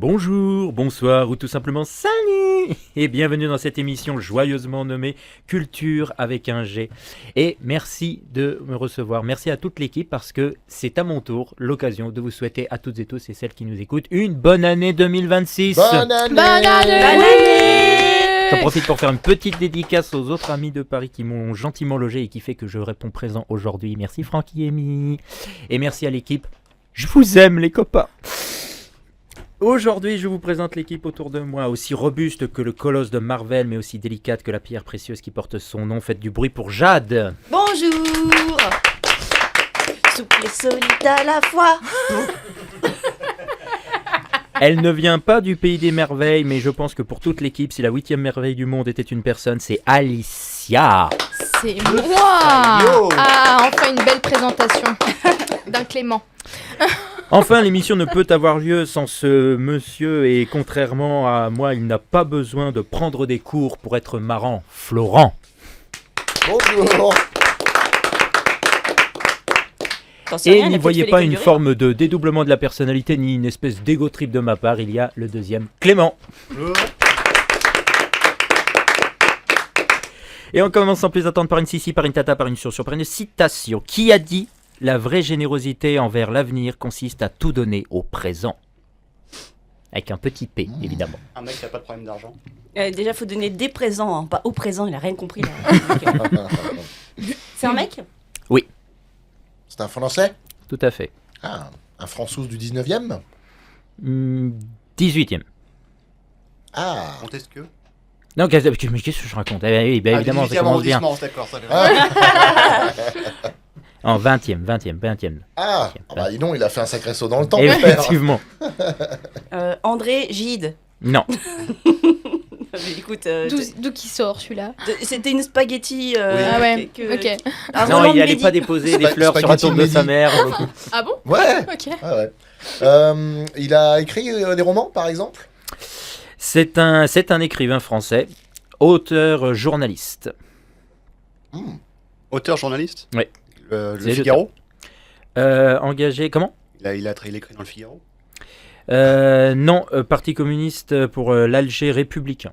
Bonjour, bonsoir ou tout simplement salut et bienvenue dans cette émission joyeusement nommée Culture avec un G. Et merci de me recevoir, merci à toute l'équipe parce que c'est à mon tour l'occasion de vous souhaiter à toutes et tous et celles qui nous écoutent une bonne année 2026. Bonne année! Bonne année! J'en profite pour faire une petite dédicace aux autres amis de Paris qui m'ont gentiment logé et qui fait que je réponds présent aujourd'hui. Merci Francky et Amy. Et merci à l'équipe. Je vous aime les copains. Aujourd'hui, je vous présente l'équipe autour de moi, aussi robuste que le colosse de Marvel, mais aussi délicate que la pierre précieuse qui porte son nom. Faites du bruit pour Jade. Bonjour. Souple et solide à la fois. Elle ne vient pas du pays des merveilles, mais je pense que pour toute l'équipe, si la 8e merveille du monde était une personne, c'est Alicia. C'est moi. Ah, enfin une belle présentation d'un Clément. Enfin, l'émission ne peut avoir lieu sans ce monsieur et contrairement à moi, il n'a pas besoin de prendre des cours pour être marrant. Florent. Bonjour! Et n'y voyez pas une forme de dédoublement de la personnalité ni une espèce d'égo trip de ma part, il y a le deuxième Clément. Et on commence sans plus attendre par une sissi, par une tata, par une sur par une citation. Qui a dit « La vraie générosité envers l'avenir consiste à tout donner au présent ». Avec un petit P, évidemment. Un mec qui n'a pas de problème d'argent. Déjà, il faut donner des présents, hein, pas au présent, il a rien compris. Là. C'est un mec? Oui. C'est un Français? Tout à fait. Ah, un François du 19e? 18e. Ah, Montesquieu. Non, mais qu'est-ce que je raconte? Oui, évidemment, ça commence bien. D'accord, ça En 20e. ah, bah dis donc, il a fait un sacré saut dans le temps. Effectivement. André Gide. Non. Mais écoute, D'où qui sort celui-là? c'était une spaghetti. Ah ouais, ok. Non, Roland il n'allait Mehdi. pas déposer des fleurs sur la Spaghetti tombe de sa Mehdi. mère. Ah bon? Ouais, Ok. ouais. Il a écrit des romans, par exemple? C'est un écrivain français, auteur, journaliste. Auteur, journaliste. Ouais. Le C'est Figaro. Engagé, comment? Il écrit dans le Figaro. Non, Parti communiste pour l'Alger républicain.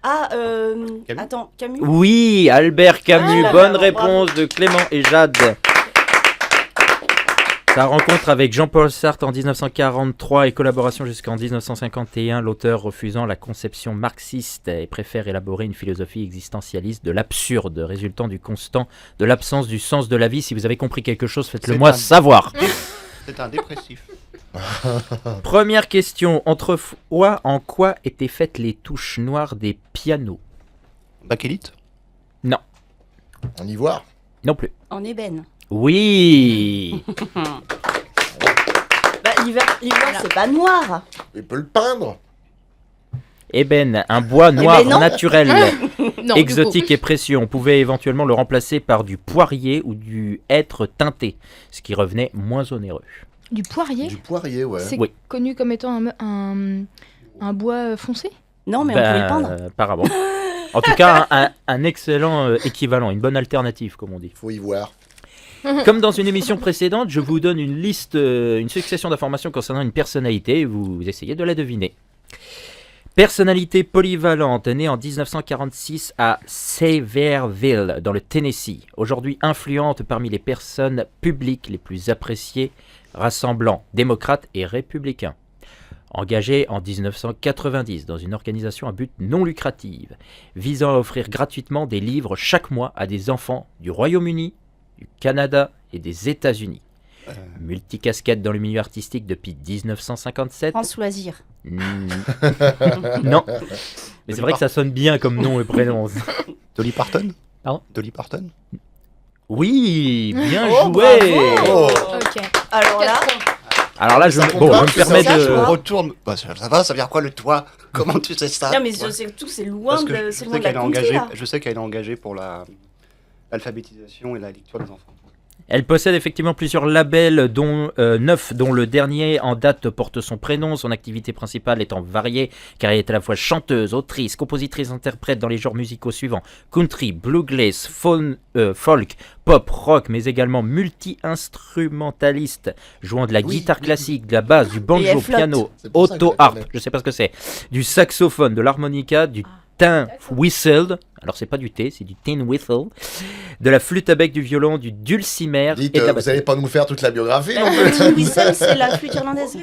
Ah, Camus. attends, Camus. Oui, Albert Camus, Ah, bonne bravo. réponse de Clément et Jade. Sa rencontre avec Jean-Paul Sartre en 1943 et collaboration jusqu'en 1951, l'auteur refusant la conception marxiste et préfère élaborer une philosophie existentialiste de l'absurde, résultant du constant de l'absence du sens de la vie. Si vous avez compris quelque chose, faites-le moi savoir. C'est un dépressif. Première question, autrefois, en quoi étaient faites les touches noires des pianos? Bakélite. En ivoire? Non plus. En ébène. Oui. Bah, l'ivoire, c'est pas noir. Il peut le peindre? Ébène, un bois noir non. naturel, Non, exotique et précieux. On pouvait éventuellement le remplacer par du poirier ou du hêtre teinté, ce qui revenait moins onéreux. Du poirier? Du poirier, ouais. C'est Oui. connu comme étant un bois foncé? Non, mais on peut le peindre. Apparemment. En tout cas, un excellent équivalent, une bonne alternative, comme on dit. Faut y voir. Comme dans une émission précédente, je vous donne une liste, une succession d'informations concernant une personnalité et vous essayez de la deviner. Personnalité polyvalente, née en 1946 à Sevierville, dans le Tennessee. Aujourd'hui influente parmi les personnes publiques les plus appréciées, rassemblant démocrates et républicains. Engagé en 1990 dans une organisation à but non lucratif, visant à offrir gratuitement des livres chaque mois à des enfants du Royaume-Uni, du Canada et des États-Unis. Multicasquette dans le milieu artistique depuis 1957. France Loisir. Non, mais c'est vrai que ça sonne bien comme nom et prénom. Dolly Parton. Pardon? Dolly Parton. Oui, bien Oh, joué. bravo. Ok. Alors là, 4 points. Alors là, je Ça compte me pas, permets ça, de... je vois. Retourne. Bah, ça va, ça veut dire quoi le toit? Comment tu sais ça? non mais je sais que tout c'est loin Parce que de, je c'est sais loin de qu'elle la est contrée engagée. là. Je sais qu'elle est engagée pour l'alphabétisation et la lecture des enfants. Elle possède effectivement plusieurs labels, dont 9, dont le dernier en date porte son prénom. Son activité principale étant variée, car elle est à la fois chanteuse, autrice, compositrice, interprète dans les genres musicaux suivants: country, bluegrass, folk, pop, rock, mais également multi-instrumentaliste, jouant de la guitare classique, de la basse, du Et banjo, elle flotte. piano, C'est pour ça que je la auto-harp, connais. je sais pas ce que c'est, du saxophone, de l'harmonica, du tin whistle, alors c'est pas du thé, c'est du tin whistle, de la flûte à bec, du violon, du dulcimer Dites, et de la vous batterie. allez pas nous faire toute la biographie non Le plus. tin whistle, c'est la flûte irlandaise.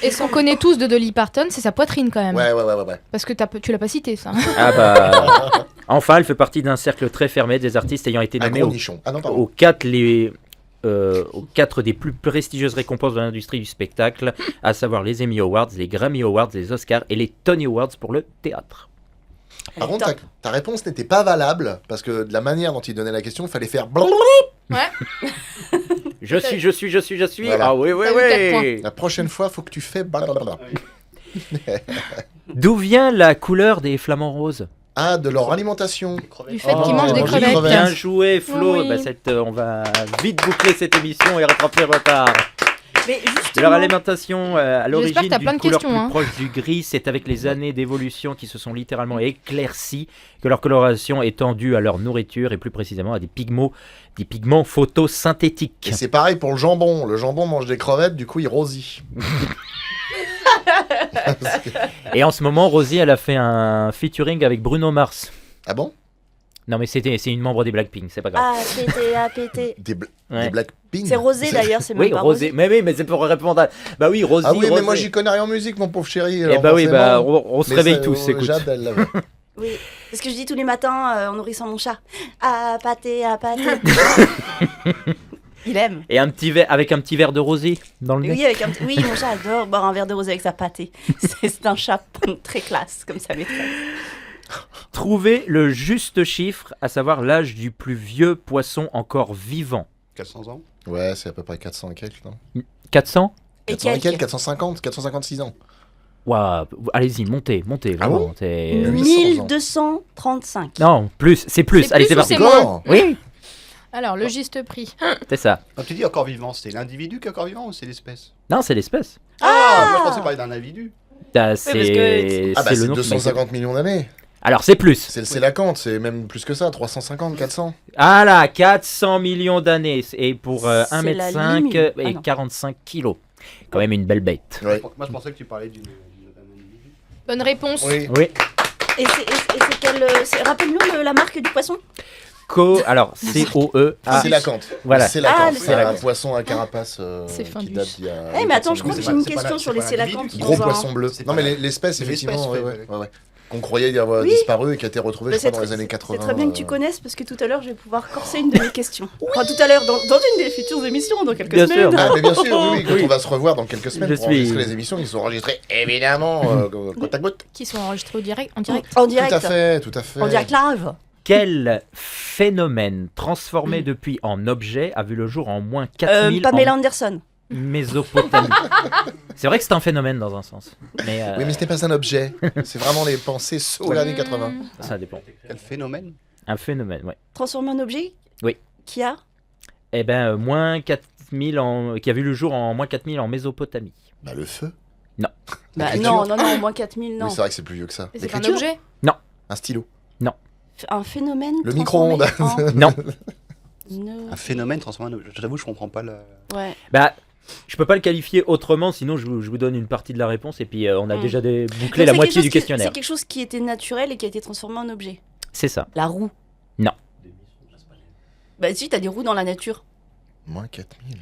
Et ce qu'on connaît tous de Dolly Parton, c'est sa poitrine quand même. Ouais. Parce que tu l'as pas cité ça. Ah bah... Enfin, elle fait partie d'un cercle très fermé des artistes ayant été Un nommés gros nichon. Ah non, pardon. aux 4 des plus prestigieuses récompenses de l'industrie du spectacle, à savoir les Emmy Awards, les Grammy Awards, les Oscars et les Tony Awards pour le théâtre. Par contre, ta réponse n'était pas valable parce que de la manière dont il donnait la question, il fallait faire blablabla. Ouais. Je suis. Voilà. Ah oui, T'as eu 4 points. La prochaine fois, faut que tu fais blablabla. D'où vient la couleur des flamants roses? Ah, de leur alimentation. Du fait qu'ils Oh, mangent des manger des crevettes. crevettes. Bien joué, Flo. Oui. Bah, on va vite boucler cette émission et rattraper le retard. Mais Leur justement, alimentation, à l'origine que t'as d'une plein de couleur questions, plus hein. proche du gris, c'est avec les années d'évolution qui se sont littéralement éclaircies que leur coloration est due à leur nourriture et plus précisément à des pigments photosynthétiques. Et c'est pareil pour le jambon. Le jambon mange des crevettes, du coup, il rosit. Et en ce moment, Rosie, elle a fait un featuring avec Bruno Mars. Ah bon? Non mais c'est une membre des Blackpink, c'est pas grave. à péter. Des Ouais. Blackpink. C'est rosé d'ailleurs, c'est même Oui, pas Rosé. rosé. Mais c'est pour répondre à... Bah oui, Rosie, Ah oui, mais Rosé. moi, j'y connais rien en musique, mon pauvre chéri. Eh alors bah oui, bah forcément. on se Mais réveille ça, tous, écoute. Jade, elle l'avait. Oui, c'est ce que je dis tous les matins en nourrissant mon chat. À pâté, à pâté. Il aime. Et avec un petit verre de rosé dans le nez. Oui, oui, mon chat adore boire un verre de rosé avec sa pâté. C'est un chat très classe, comme ça maîtresse. Trouvez le juste chiffre, à savoir l'âge du plus vieux poisson encore vivant. 400 ans. Ouais, c'est à peu près 400 et quelques, non? 400 Et 400 et quelques, quelques. 450, 456 ans. Waouh, allez-y, montez, Ah vraiment. bon c'est- 1235. Non, plus, c'est plus. C'est Allez, plus c'est ou parti. c'est moins Encore? Oui, Alors, le juste prix. c'est ça. Quand tu dis encore vivant, c'est l'individu qui est encore vivant ou c'est l'espèce? Non, c'est l'espèce. Ah, moi je pensais parler d'un individu. C'est parce que- Ah bah c'est c'est le nom. 250 millions d'années. Alors, c'est plus. C'est le Célacanthe, c'est même plus que ça, 350, 400. Ah là, 400 millions d'années. Et pour C'est 1m5 la limite. et Ah non. 45 kilos. Quand même une belle bête. Ouais. Moi je pensais que tu parlais d'un individu. Bonne réponse. Oui. Oui. Et c'est quelle. Rappelle-nous la marque du poisson. Alors, C-O-E-A. Célacanthe. Voilà. Ah, Célacanthe, le c'est un célacanthe. poisson à carapace C'est fin qui du- date d'il y a... Eh, mais attends, je crois que c'est j'ai pas- une c'est pas question la- sur c'est les pas sélacantes. l'individu. Gros dans un- poisson bleu. C'est Non pas mais la- l'espèce, c'est effectivement, l'espèce, ouais. ouais. Qu'on croyait y avoir Oui. disparu et qui a été retrouvé, Mais je crois, c'est dans les très- années 80. C'est très bien que tu connaisses parce que tout à l'heure je vais pouvoir corser une de mes questions. Enfin, tout à l'heure, dans une des futures émissions, dans quelques Bien semaines. sûr. Ah mais bien sûr, oui, quand on va se revoir dans quelques semaines Je pour suis- enregistrer les émissions, ils sont enregistrés évidemment côte à côte. Qui sont enregistrés en direct. En direct. Tout à fait, tout à fait. En direct live. Quel phénomène transformé depuis en objet a vu le jour en moins 4000 Pamela en Anderson. Mésopotamie? C'est vrai que c'est un phénomène dans un sens. Mais, Oui, mais ce n'est pas un objet. C'est vraiment les pensées sauvages des 80. ça dépend. Quel phénomène? Un phénomène, ouais. Transformé en objet. Oui. Qui a Eh ben, moins 4000 qui a vu le jour en moins 4000 en Mésopotamie. Bah le feu. Bah, L'écriture. non, moins 4000, non. Oui, c'est vrai que c'est plus vieux que ça. Et c'est un L'écriture. objet. Un stylo. Un phénomène. Le transformé micro-ondes. Non. No. Un phénomène transformé en objet. J'avoue, je comprends pas le. Ouais. Bah, je peux pas le qualifier autrement, sinon je vous donne une partie de la réponse et puis on a déjà bouclé Donc, la c'est moitié quelque du chose questionnaire. C'est quelque chose qui était naturel et qui a été transformé en objet. C'est ça. La roue. Non. Bah si, t'as des roues dans la nature. Moins 4000.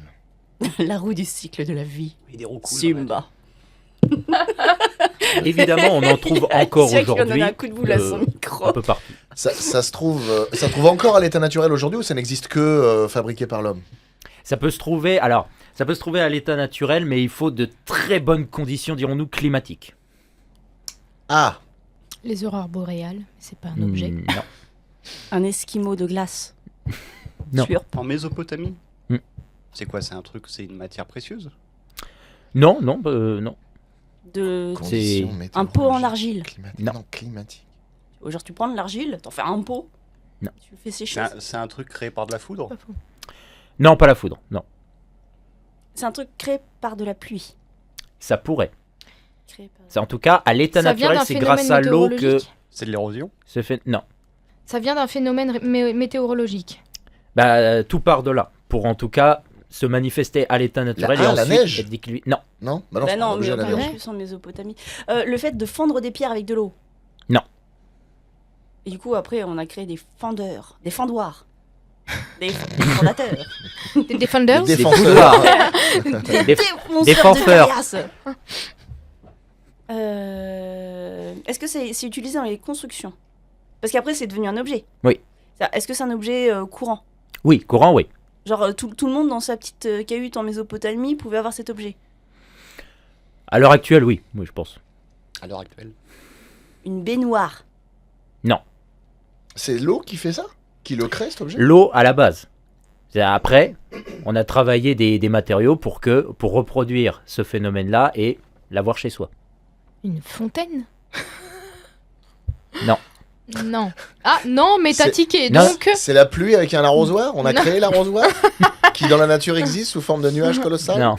La roue du cycle de la vie. Et des roues cool. Simba. Évidemment, on en trouve encore C'est vrai qu'il en aujourd'hui. a un coup de boule à son Un micro. peu partout. Ça se trouve encore à l'état naturel aujourd'hui ou ça n'existe que fabriqué par l'homme? Ça peut se trouver, alors, ça peut se trouver à l'état naturel, mais il faut de très bonnes conditions, dirons-nous, climatiques. Ah, Les aurores boréales, c'est pas un objet. Non. Un esquimau de glace. Non. Sûr. En Mésopotamie? Hmm. C'est quoi? C'est un truc, c'est une matière précieuse? Non. De... conditions Un pot en météorologiques, argile. climatiques. Non. Non, climatique. Genre tu prends de l'argile, t'en fais un pot. Tu le fais sécher. C'est un truc créé par de la foudre. Non, pas la foudre, non. C'est un truc créé par de la pluie. Ça pourrait. Créé par... C'est en tout cas, à l'état Ça vient naturel, d'un c'est phénomène grâce à l'eau que météorologique. C'est de l'érosion. se fait... Non. Ça vient d'un phénomène météorologique. Bah, tout part de là. Pour en tout cas se manifester à l'état naturel et la ensuite neige. être décliné. Non. Non, Bah c'est pas non, obligé mais à la pas neige. plus en Mésopotamie. Le fait de fendre des pierres avec de l'eau. Non. Et du coup, après, on a créé des fendeurs, des fendoirs, des fondateurs, Des Defenders Des Des défenseurs. foudoirs. des des fonceurs de forfeurs. caillasse. Est-ce que c'est utilisé dans les constructions? Parce qu'après, c'est devenu un objet. Oui. Est-ce que c'est un objet courant? Oui, courant, oui. Genre, tout le monde dans sa petite cahute en Mésopotamie pouvait avoir cet objet. À l'heure actuelle, oui. Oui, je pense. À l'heure actuelle. Une baignoire. C'est l'eau qui fait ça? Qui le crée, cet objet? L'eau à la base. Après, on a travaillé des matériaux pour reproduire ce phénomène-là et l'avoir chez soi. Une fontaine Non. Non. Ah non, mais t'as C'est- tiqué, Non. donc... C'est la pluie avec un arrosoir? On a Non. créé l'arrosoir? Qui dans la nature existe sous forme de nuages colossal? Non.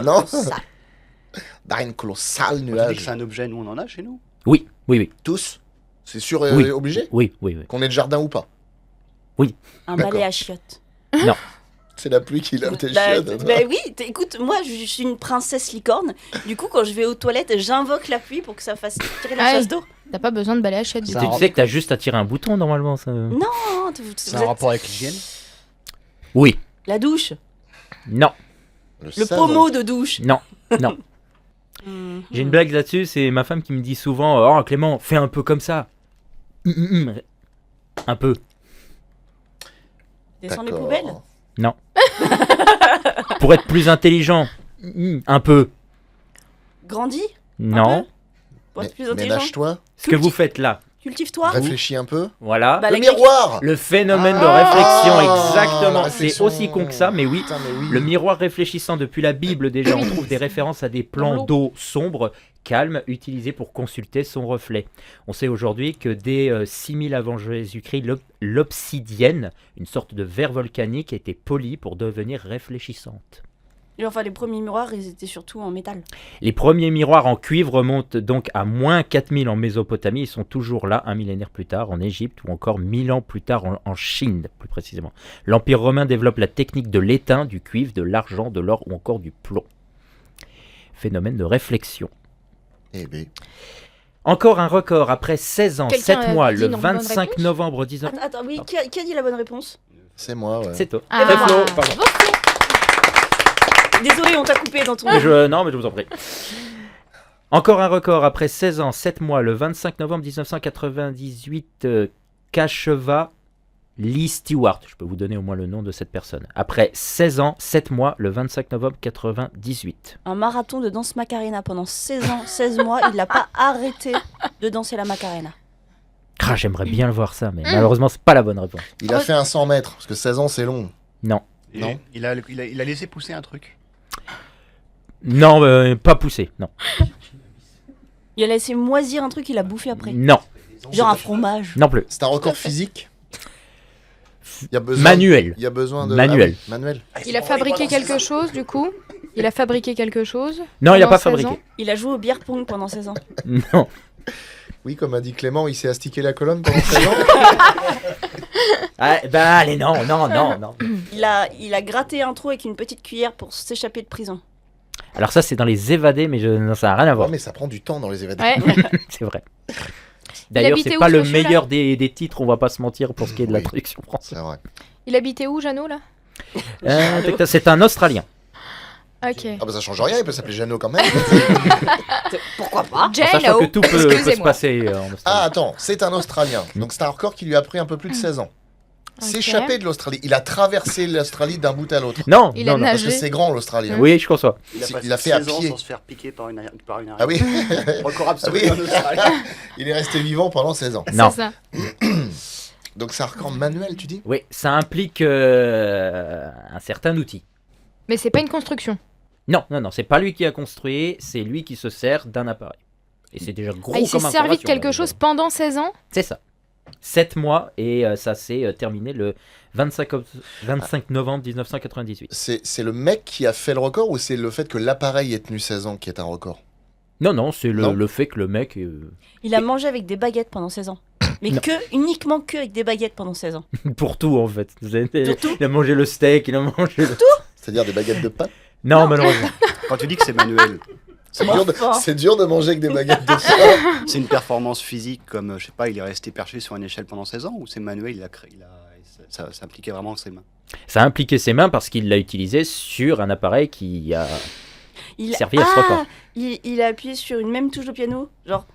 Non. Ça. D'un colossal Tu dis que nuage. c'est un objet, nous on en a chez nous. Oui, oui, oui. Tous? C'est sûr Oui. obligé? Oui, oui, oui. Qu'on ait de jardin ou pas? Un D'accord. balai à chiottes. C'est la pluie qui lave tes Bah, chiottes. bah oui, écoute, moi je suis une princesse licorne. Du coup, quand je vais aux toilettes, j'invoque la pluie pour que ça fasse tirer la Ah, chasse d'eau. T'as pas besoin de balai à chiottes, du Ça coup. Tu sais que t'as juste à tirer un bouton normalement. Ça... Non, C'est un rapport avec l'hygiène. Oui. la douche, Non. le savon. pommeau de douche. Non. Non. Mhm. J'ai une blague là-dessus, c'est ma femme qui me dit souvent Oh Clément, fais un peu comme ça. Un peu. Descends les D'accord. poubelles. Pour être plus intelligent. Un peu. Grandis. Non. Pour être plus Mais intelligent. lâche-toi, Ce que vous faites là. Cultive-toi. réfléchis un peu. Voilà. Bah, Le la miroir! Le phénomène de Ah, réflexion, la exactement. C'est réflexion. aussi con que ça, mais oui. Putain, mais oui. Le miroir réfléchissant, depuis la Bible déjà, on trouve des références à des Dans plans l'eau. d'eau sombres, calmes, utilisés pour consulter son reflet. On sait aujourd'hui que dès 6000 avant Jésus-Christ, l'obsidienne, une sorte de verre volcanique, était polie pour devenir réfléchissante. Et enfin, les premiers miroirs, ils étaient surtout en métal. Les premiers miroirs en cuivre remontent donc à moins 4000 en Mésopotamie. Ils sont toujours là un millénaire plus tard en Égypte ou encore 1000 ans plus tard en Chine, plus précisément. L'Empire romain développe la technique de l'étain, du cuivre, de l'argent, de l'or ou encore du plomb. Phénomène de réflexion. Eh ben, Encore un record après 16 ans, Quelqu'un 7 a mois, dit le une bonne 25 réponse novembre 19... Attends, oui, qui a dit la bonne réponse? c'est moi, ouais. C'est toi. Ah. C'est Flo, pardon. Désolé, on t'a coupé dans ton... Non, mais je vous en prie. Encore un record après 16 ans, 7 mois, le 25 novembre 1998, Kasheva Lee Stewart. Je peux vous donner au moins le nom de cette personne. Après 16 ans, 7 mois, le 25 novembre 1998. Un marathon de danse Macarena pendant 16 ans, 16 mois, il n'a pas arrêté de danser la Macarena. Ah, j'aimerais bien le voir ça, mais malheureusement, c'est pas la bonne réponse. Il a fait un 100 mètres, parce que 16 ans, c'est long. Non. Et Non. il a laissé pousser un truc. Non, pas poussé. Non. Il a laissé moisir un truc, il a bouffé après. Non. Genre un fromage. Non plus. C'est un record physique. Il y a besoin Manuel. Il y a besoin de... Manuel. Ah oui, manuel. Il a fabriqué quelque chose, du coup. Il a fabriqué quelque chose. Non, il n'a pendant pas 16 fabriqué. ans. Il a joué au beer pong pendant 16 ans. Non. Oui, comme a dit Clément, il s'est astiqué la colonne pendant 16 ans. Ah, bah allez, non. Il a gratté un trou avec une petite cuillère pour s'échapper de prison. Alors ça, c'est dans les évadés, mais non, ça n'a rien à voir. Ouais, mais ça prend du temps dans les événements. Ouais. C'est vrai. D'ailleurs, habitait c'est où, pas ce le monsieur-là meilleur des titres, on va pas se mentir pour ce qui est de la Oui. traduction française. C'est vrai. Il habitait où, Jeannot, là? C'est un Australien. Ok. Ah bah ça change rien, il peut s'appeler Jeannot quand même. Pourquoi pas? En sachant que tout peut se Excusez-moi. passer en Australie. Ah attends, c'est un Australien. Donc c'est un record qui lui a pris un peu plus de 16 ans. Ok. S'échapper de l'Australie. Il a traversé l'Australie d'un bout à l'autre. Non, Il a non, non. Parce que nagé. c'est grand l'Australie. hein. Oui, je conçois. Il a fait à 16 ans pied. sans se faire piquer par une araignée. Ah oui, Record absolu Ah en oui. Australie. il est resté vivant pendant 16 ans. Non. C'est ça. Donc c'est un record manuel, tu dis? Oui, ça implique un certain outil. Mais c'est pas une construction. Non, c'est pas lui qui a construit, c'est lui qui se sert d'un appareil. Et c'est déjà gros Ah, il s'est comme servi de information, quelque là, chose déjà. pendant 16 ans? C'est ça. 7 mois et ça s'est terminé le 25 novembre 1998. C'est le mec qui a fait le record ou c'est le fait que l'appareil ait tenu 16 ans qui est un record? Non, c'est Non. le fait que le mec... Il a mangé avec des baguettes pendant 16 ans. Mais Non. uniquement que avec des baguettes pendant 16 ans. pour tout en fait. Pour tout Il a mangé le steak, il a mangé le... C'est-à-dire des baguettes de pain? Non, malheureusement. Quand tu dis que c'est manuel, C'est dur de manger avec des baguettes de pain. c'est une performance physique comme, je sais pas, il est resté perché sur une échelle pendant 16 ans ou c'est manuel, ça impliquait vraiment ses mains? Ça a impliqué ses mains parce qu'il l'a utilisé sur un appareil qui a Il... servi à ce record. Il a appuyé sur une même touche au piano. Genre.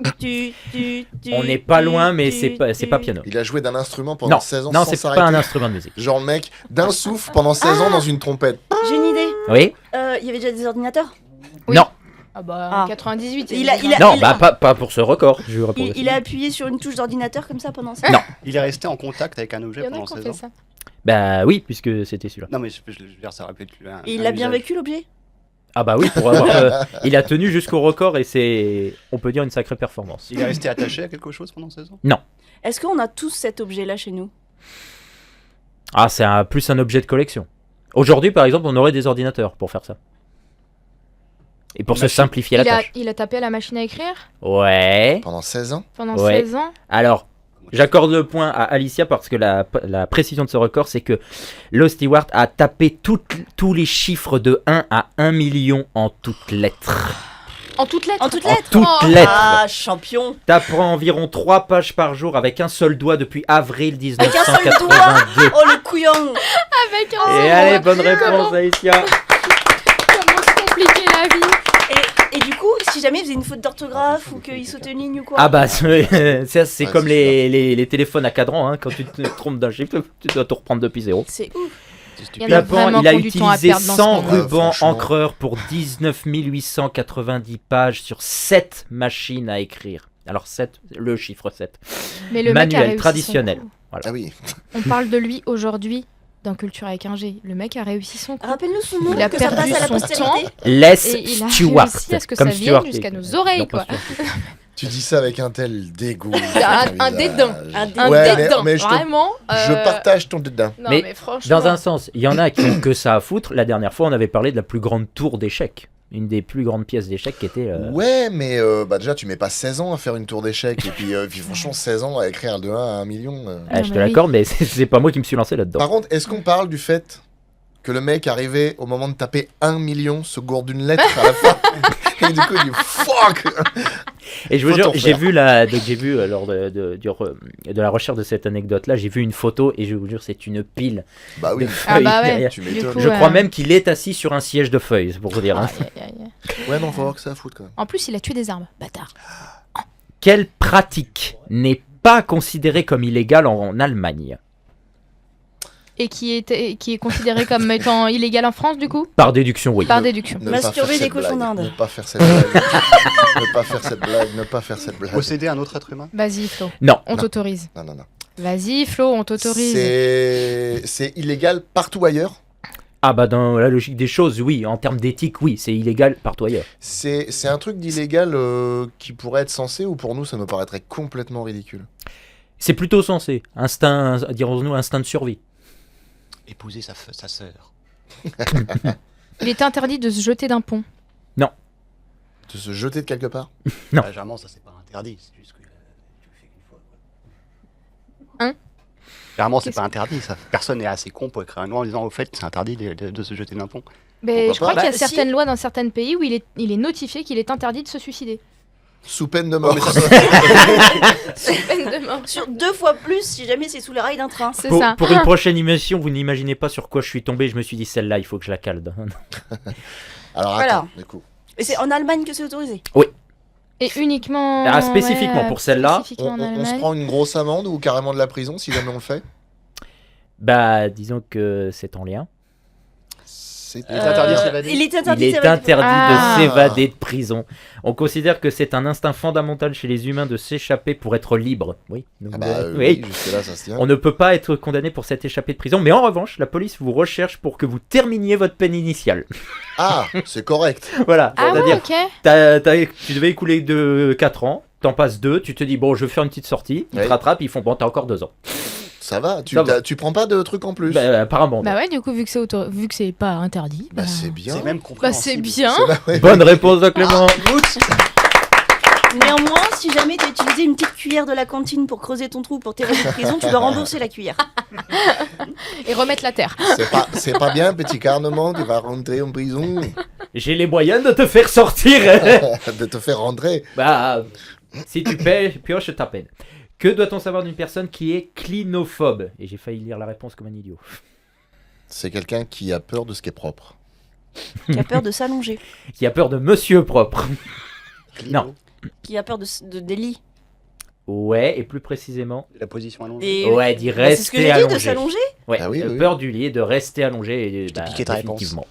On n'est pas loin, mais c'est pas piano. Il a joué d'un instrument pendant Non, 16 ans non, sans c'est s'arrêter. pas un instrument de musique. Genre le mec, d'un souffle pendant 16 ans dans une trompette. J'ai une idée. Oui. Il y avait déjà des ordinateurs. Oui. Non. Ah bah, Ah. en 98. Il a- Non, pas pour ce record. Je vous Il a appuyé sur une touche d'ordinateur comme ça pendant 16 ans. Non. Il est resté en contact avec un Il objet y en a pendant qui ont 16 fait ans? ça. Bah oui, puisque c'était celui-là. Non mais je veux dire, ça aurait pu être Et il a bien vécu l'objet. Ah bah oui, pour avoir, il a tenu jusqu'au record et c'est, on peut dire, une sacrée performance. Il est resté attaché à quelque chose pendant 16 ans? Est-ce qu'on a tous cet objet-là chez nous? Ah, c'est plus un objet de collection. Aujourd'hui, par exemple, on aurait des ordinateurs pour faire ça. Et pour se Machine. simplifier la tâche. Il a tapé à la machine à écrire Ouais. Pendant 16 ans? pendant Ouais. 16 ans. Alors, j'accorde le point à Alicia parce que la précision de ce record, c'est que Lo Stewart a tapé tous les chiffres de 1 à 1 million en toutes lettres. En toutes lettres. En toutes En lettres. toutes Oh. lettres. Ah, champion. Tapant environ 3 pages par jour avec un seul doigt depuis avril Avec un seul 1982. Oh, le couillon. Avec un Et seul allez, doigt. bonne réponse, Alicia. Comment se compliquer la vie. Et du coup, si jamais il faisait une faute d'orthographe ou qu'il saute une ligne ou quoi. Ah bah, ça, c'est Ouais, comme c'est les téléphones à cadran, hein. Quand tu te trompes d'un chiffre, tu dois tout reprendre depuis zéro. C'est ouf. C'est Il y en a stupide. Tapant, vraiment il a qui ont du temps à utilisé perdre dans ce 100 monde. rubans Franchement. encreurs pour 19 890 pages sur 7 machines à écrire. Alors 7, le chiffre 7. Mais le mec a Manuel, réussi son traditionnel. coup. Ah oui. On parle de lui aujourd'hui dans Culture avec un G. Le mec a réussi son coup. Rappelle-nous son nom, Il a que ça perdu passe à la son postérité. temps. Les Et il a Stewart. réussi à ce que Comme ça vienne Stewart jusqu'à et- nos oreilles, non, quoi. pas Stewart. Tu dis ça avec un tel dégoût. Un dédain. Un Ouais, dédain. mais je te- Vraiment. Je partage ton dédain. Non, Mais mais franchement. Dans un sens, il y en a qui ont que ça à foutre. La dernière fois, on avait parlé de la plus grande tour d'échecs. Une des plus grandes pièces d'échecs qui était... Ouais, mais bah déjà, tu mets pas 16 ans à faire une tour d'échecs. Et puis franchement, 16 ans à écrire de 1 à 1 million. Ah, je te mais oui. l'accorde, mais c'est pas moi qui me suis lancé là-dedans. Par contre, est-ce qu'on parle du fait que le mec arrivé au moment de taper 1 million se gourde d'une lettre à la fin et du coup il dit fuck. Et je vous Faut jure, t'en j'ai faire. vu, lors de la recherche de cette anecdote-là, j'ai vu une photo et je vous jure, c'est une pile Bah oui. de Ah feuilles bah ouais. derrière. Tu Du m'étonnes. coup, Je crois même qu'il est assis sur un siège de feuilles, c'est pour vous dire. hein. Aïe, aïe, aïe. Ouais, non, faut voir que ça à foutre quand même. En plus, il a tué des arbres. Bâtard. Quelle pratique n'est pas considérée comme illégale en Allemagne? Et qui est considéré comme étant illégal en France, du coup. Par déduction, oui. Par déduction. Ne pas Masturber faire des cette cochons blague. d'Inde. Ne pas faire cette blague. Ne pas faire cette blague. Ne pas faire cette blague. Posséder un autre être humain? Vas-y, Flo. Non. On Non. t'autorise. Non, non, non. Vas-y, Flo, on t'autorise. C'est illégal partout ailleurs. Ah bah dans la logique des choses, oui. En termes d'éthique, oui, c'est illégal partout ailleurs. C'est un truc d'illégal qui pourrait être censé ou pour nous ça nous paraîtrait complètement ridicule. C'est plutôt sensé. Instinct, dirons-nous, instinct de survie. Épouser sa sœur. Il est interdit de se jeter d'un pont. De se jeter de quelque part. Non. Bah, généralement, ça c'est pas interdit. C'est juste que tu le fais qu'une fois. Hein? Généralement, c'est Qu'est-ce pas interdit ça. Personne n'est assez con pour écrire un loi en disant au fait c'est interdit de se jeter d'un pont. Mais Pourquoi je crois pas qu'il y a Bah, certaines si. lois dans certains pays où il est notifié qu'il est interdit de se suicider. Sous peine de mort. Peine de mort. Sur 2 fois plus si jamais c'est sous les rails d'un train. C'est Pour, ça. pour une prochaine émission, vous n'imaginez pas sur quoi je suis tombé. Je me suis dit, celle-là, il faut que je la calde. Alors Voilà. attends, du coup. Et c'est en Allemagne que c'est autorisé. Et uniquement. Ah, spécifiquement pour celle-là, spécifiquement en On se Allemagne. prend une grosse amende ou carrément de la prison si jamais on le fait. Bah, disons que c'est en lien. C'est Il est interdit de s'évader. Il est Il interdit est de s'évader. interdit Ah. de s'évader de prison. On considère que c'est un instinct fondamental chez les humains de s'échapper pour être libre. Oui. Donc, Ah bah oui. oui, jusque là ça se tient. On ne peut pas être condamné pour s'être échappé de prison, mais en revanche, la police vous recherche pour que vous terminiez votre peine initiale. Ah, c'est correct. Voilà. Ah ouais, C'est-à-dire, ok. tu devais écouler de 4 ans, t'en passes 2, tu te dis bon je vais faire une petite sortie, ils te Ouais. rattrapent, ils font bon t'as encore 2 ans. Ça va, Ça va. tu prends pas de trucs en plus. Bah, apparemment. Bah ouais, du coup, vu que c'est pas interdit. Bah, c'est bien. C'est même Bah compréhensible. c'est bien. C'est là, ouais. Bonne réponse de Clément. Néanmoins, si jamais tu as utilisé une petite cuillère de la cantine pour creuser ton trou pour t'évader de prison, tu dois rembourser la cuillère. Et remettre la terre. C'est pas bien, petit carnement, tu vas rentrer en prison, J'ai les moyens de te faire sortir. de te faire rentrer. Bah, si tu pioches ta peine. Que doit-on savoir d'une personne qui est clinophobe? Et j'ai failli lire la réponse comme un idiot. C'est quelqu'un qui a peur de ce qui est propre. Qui a peur de s'allonger. Qui a peur de monsieur propre. Non. Qui a peur des lits. Ouais, et plus précisément. La position allongée. Des... Ouais, d'y Bah, c'est ce que rester j'ai dit, de allongé. s'allonger. Ouais, Ah oui, oui. peur du lit et de rester allongé. Et, t'ai piqué ta réponse. définitivement.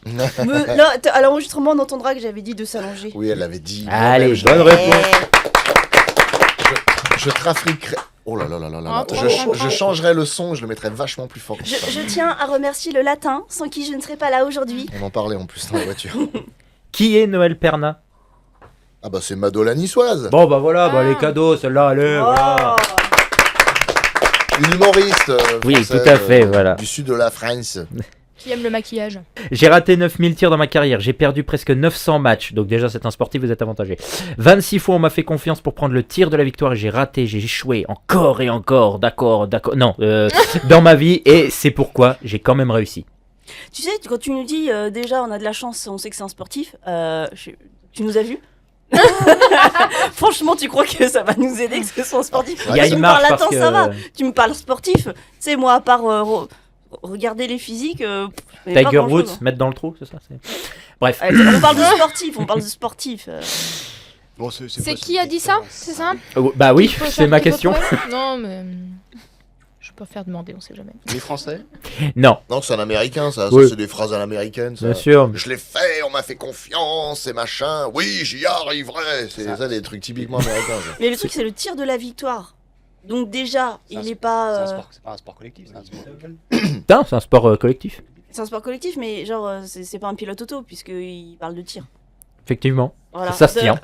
Là, à l'enregistrement, on entendra que j'avais dit de s'allonger. Oui, elle l'avait dit. Allez, Moi-même, bonne réponse. je trafiquerai. Oh là là là là là. Ah, Je changerai le son, je le mettrai vachement plus fort. Je tiens à remercier le latin, sans qui je ne serais pas là aujourd'hui. On en parlait en plus dans la voiture. Qui est Noël Perna? Ah bah c'est Mado la niçoise. Bon bah voilà, bah, Ah. les cadeaux, celle-là, allez, voilà. Une humoriste Oui, française, tout à fait, voilà. du sud de la France. Qui aime le maquillage. J'ai raté 9000 tirs dans ma carrière, j'ai perdu presque 900 matchs, donc déjà c'est un sportif, vous êtes avantagé. 26 fois on m'a fait confiance pour prendre le tir de la victoire et j'ai raté, j'ai échoué encore et encore, d'accord, non, dans ma vie et c'est pourquoi j'ai quand même réussi. Tu sais, quand tu nous dis déjà on a de la chance, on sait que c'est un sportif, tu nous as vus. Franchement, tu crois que ça va nous aider que ce soit un sportif? Il Il y a Tu une me marge parles parce latin, que... ça va. Tu me parles sportif. Tu sais, moi, à part regarder les physiques. Je connais pas Tiger grand-chose, Woods, hein. mettre dans le trou, c'est ça Bref. On parle de sportif, on parle de sportif. Bon, C'est qui a dit ça? C'est ça? Bah oui, Qui peut c'est faire ma qui peut question. trouver Non, mais. Je peux pas faire demander, on sait jamais. Les Français? Non, Non, c'est un américain, ça. Oui. Ça, c'est des phrases à l'américaine, ça. bien sûr. Je l'ai fait, on m'a fait confiance, et machin. Oui, j'y arriverai. C'est ça, des trucs typiquement américains. ça. Mais le truc, c'est le tir de la victoire. Donc, déjà, C'est un il est C'est pas. c'est pas un sport collectif, c'est un sport. Putain, c'est un sport collectif, C'est un sport collectif, mais genre, c'est pas un pilote auto, puisqu'il parle de tir. effectivement. Voilà. Ça se tient.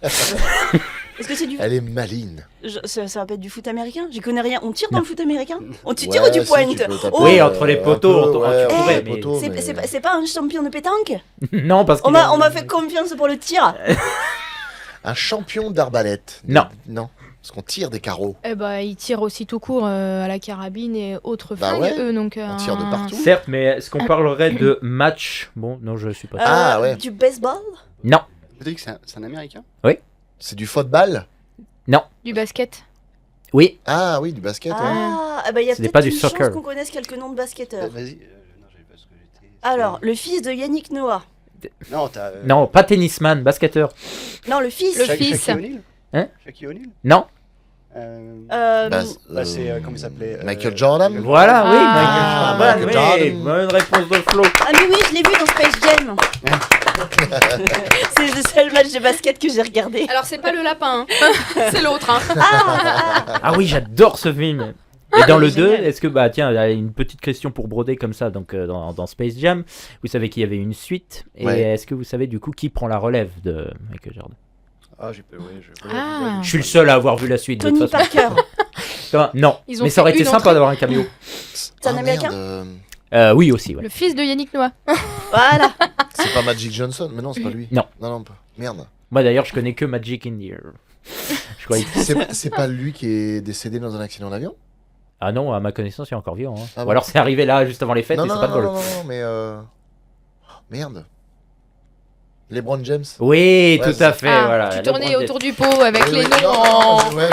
Est-ce que c'est du. Elle est maligne. Ça va pas être du foot américain? J'y connais rien. On tire dans Non. le foot américain? Tu Ouais, tires ou tu si, pointes? tu peux taper, Oh, Oui, entre les un poteaux, peu, on ouais, pourrait, entre les mais- poteaux, C'est mais- c'est pas un champion de pétanque? Non, parce que... On m'a fait confiance pour le tir. Un champion d'arbalète. Non. Non. Parce qu'on tire des carreaux. Eh bah, ils tirent aussi tout court à la carabine et autres Bah flingues, ouais, eux, donc. On tire de partout. Certes, mais est-ce qu'on parlerait de match? Bon, non, je suis pas sûr. Ah, ouais. Du baseball? Non, Vous dites que c'est un Américain? C'est du football. Du basket. oui, Ah oui, du basket. ouais. Ah, bah il y a Ce n'est peut-être pas du une chance soccer. qu'on connaisse quelques noms de basketteurs. Vas-y. Non, j'avais pas ce que j'étais. Alors, le fils de Yannick Noah. Non, t'as. non, pas tennisman, basketteur. Non, le fils. Le fils. Shaquille O'Neal? Hein? Shaquille O'Neal? Non, Bah, Bah, c'est. Comment il s'appppelait Michael Jordan. voilà, oui, Ah, Michael Jordan, Michael oui, Jordan. bonne réponse de Flo. Ah, mais oui, je l'ai vu dans Space Jam. C'est le seul match de basket que j'ai regardé. Alors, c'est pas le lapin, hein. C'est l'autre, hein. Ah oui, j'adore ce film. Et dans le Génial. 2, est-ce que, bah tiens, il y a une petite question pour broder comme ça, donc dans Space Jam, vous savez qu'il y avait une suite, et Ouais. est-ce que vous savez du coup qui prend la relève de Michael Jordan? Ah, j'ai pas. Ouais, Ah. Je suis le seul à avoir vu la suite de Tony toute façon. Parker. Non, Ils ont mais ça aurait fait été une sympa entrée. d'avoir un caméo. C'est un Ah, Américain merde, Oui aussi, ouais. Le fils de Yannick Noah. Voilà. C'est pas Magic Johnson. Mais non, c'est pas lui. Non. Non, pas. Merde. Moi d'ailleurs, je connais que Magic in the Air. Je croyais que... C'est pas lui qui est décédé dans un accident d'avion? Ah non, à ma connaissance, il est encore vivant. Hein. Ah Ou bon. alors c'est arrivé là, juste avant les fêtes, Non, et non, c'est pas non, drôle. non, non, mais merde. LeBron James. Oui, Ouais, tout c'est- à fait, voilà. Tu Le tournais Brand- autour du pot avec Oui, les oui, noms non, en. ouais,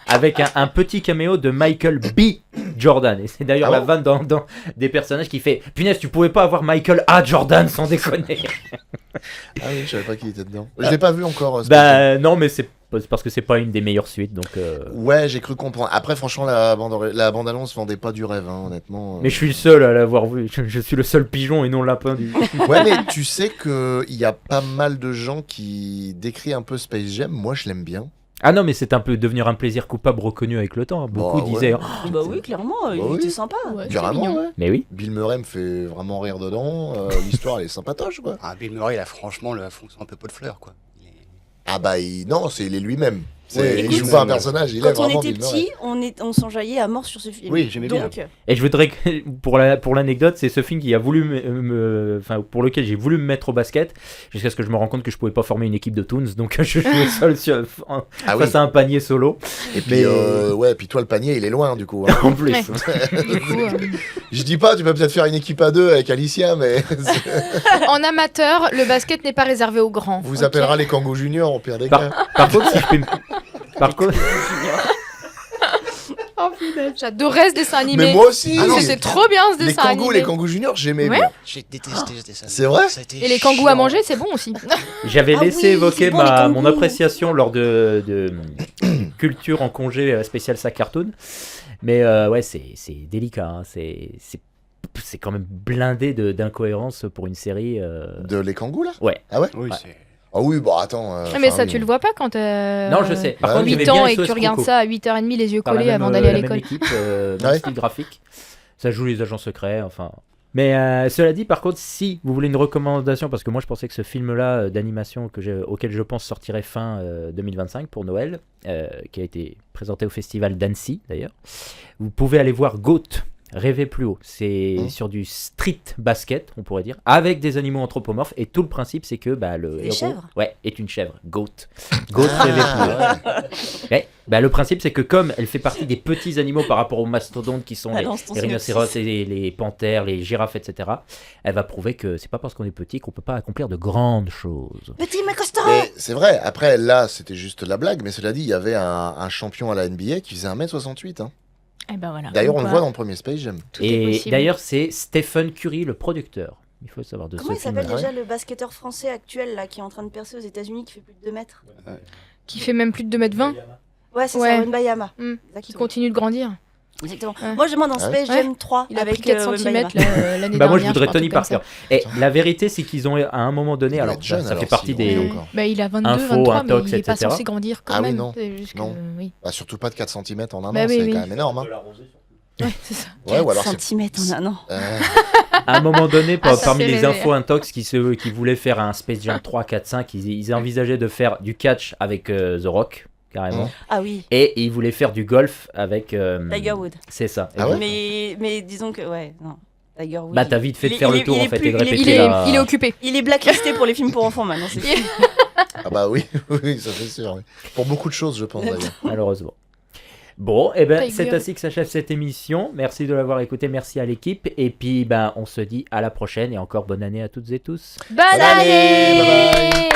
Avec un petit caméo de Michael B. Jordan. Et c'est d'ailleurs Ah la bon vanne dans des personnages qui fait punaise, tu pouvais pas avoir Michael A. Jordan sans déconner. Ah oui, je savais pas qu'il était dedans. Je l'ai pas vu encore. ce Bah non, mais c'est parce que c'est pas une des meilleures suites, donc. Ouais, j'ai cru comprendre. Après, franchement, la bande-annonce vendait pas du rêve, hein, honnêtement. Mais je suis le seul à l'avoir vu. Je suis le seul pigeon et non lapin du. Ouais, mais tu sais qu'il y a pas mal de gens qui décrivent un peu Space Jam. Moi, je l'aime bien. Ah non, mais c'est un peu devenir un plaisir coupable reconnu avec le temps. Beaucoup Bah, disaient. ouais. Oh, Bah oui, clairement, il oui. était sympa. Ouais, c'est Carrément, mignon. ouais. mais oui. Bill Murray me fait vraiment rire dedans. L'histoire, elle est sympatoche, quoi. Ah, Bill Murray, il a franchement la fonction un peu pot de fleurs, quoi. Ah bah, non, il est lui-même. Il Écoute, joue pas un personnage, il est Quand on vraiment était Bill Murray. petits, on s'enjaillait à mort sur ce film. Oui, j'aimais bien. Donc, Et je voudrais que, pour l'anecdote, c'est ce film qui a voulu pour lequel j'ai voulu me mettre au basket, jusqu'à ce que je me rende compte que je pouvais pas former une équipe de Toons, donc je jouais seul Ah oui. face à un panier solo. Et puis, puis toi, le panier, il est loin, du coup. Hein. En plus. Ouais. Du coup, Je dis pas, tu peux peut-être faire une équipe à 2 avec Alicia, mais en amateur, le basket n'est pas réservé aux grands. vous ok appellera les Kangoo Juniors, au pire des cas. Par contre, si je peux Par contre, Oh, punaise, j'adorais ce dessin animé. Mais moi aussi Ah non, C'était trop bien ce Les dessin Kangoo, animé. les Kangoo Juniors, j'aimais Ouais. bien. J'ai détesté ce dessin. C'est vrai? Et les kangous à manger, c'est bon aussi. j'avais Ah laissé oui, évoquer c'est bon, les mon kangourous. appréciation lors de culture en congé spécial sac cartoon. Mais ouais, c'est délicat. Hein. C'est quand même blindé d'incohérence pour une série. De les Kangoo, là? Ouais. Ah ouais? Oui, Ouais. c'est. Ah oui, bon, attends. Mais ça, tu le vois pas quand t'as Non, je sais. Par bah contre, oui. j'aimais 8 ans bien et que SOS tu regardes Croco. ça à 8h30 les yeux Par la collés même, avant d'aller à la même l'école. équipe, même Ouais. style graphique. Ça joue les agents secrets, enfin. Mais cela dit, par contre, si vous voulez une recommandation, parce que moi je pensais que ce film-là d'animation auquel je pense sortirait fin 2025 pour Noël, qui a été présenté au festival d'Annecy d'ailleurs, vous pouvez aller voir Goat. Rêver plus haut, c'est sur du street basket, on pourrait dire, avec des animaux anthropomorphes, et tout le principe c'est que le Des héros chèvres est une chèvre, Goat. Goat rêver plus haut. Ouais, le principe c'est que comme elle fait partie des petits animaux par rapport aux mastodontes qui sont Balance ton les rhinocéros, et les panthères, les girafes, etc., elle va prouver que c'est pas parce qu'on est petit qu'on peut pas accomplir de grandes choses. Petit Macosta. Mais c'est vrai, après, là, c'était juste la blague, mais cela dit, il y avait un champion à la NBA qui faisait 1m68. Hein. Et ben voilà. D'ailleurs, on le Comme voit quoi. dans le premier Space Jam. Tout est Et possible. d'ailleurs c'est Stephen Curry, le producteur. Il faut savoir de Comment ce il s'appelle film. déjà le basketteur français actuel là qui est en train de percer aux États-Unis qui fait plus de 2 mètres? Qui fait même plus de 2m20, Ouais, c'est Ouais. ça, Wembayama. qui Exactement. continue de grandir. Exactement. Ouais. Moi, je demande dans Ah Space ouais. Jam 3 Il a avec pris 4 Wembayama. cm l'année dernière. Bah moi je voudrais crois, un Tony truc comme ça. Parker. Et la vérité c'est qu'ils ont à un moment donné, Il doit alors être jeune, ça alors, fait partie s'ils des... ont Mais- encore. bah, il a 22, Info, 23, intox, mais il est pas etc. censé grandir quand Ah oui, même. non. C'est juste que- Non. oui. Bah, surtout pas de 4 cm en un Bah an, oui, c'est oui. quand même énorme. Hein. Ouais, c'est ça. Ouais, ou alors c'est. centimètres en un an. À un moment donné, Ah, ça parmi fait les rêver. infos intox qui voulaient faire un Space Jam 3, 4, 5, ils envisageaient de faire du catch avec The Rock, carrément. Ah oui, Et ils voulaient faire du golf avec... Tiger Woods. C'est ça. Ah ouais Mais disons que, ouais, non. Tiger Woods. Bah t'as vite fait de Il- faire il le est- tour il en est fait plus- et de il est- répéter Il est occupé. Il est blacklisté pour les films pour enfants maintenant. C'est sûr. Ah bah oui, oui, ça fait sûr. Oui. Pour beaucoup de choses, je pense d'ailleurs. malheureusement. Bon, et ben Tiger. c'est ainsi que s'achève cette émission. Merci de l'avoir écouté, merci à l'équipe. Et puis on se dit à la prochaine et encore bonne année à toutes et tous. Bonne Bonne année, année.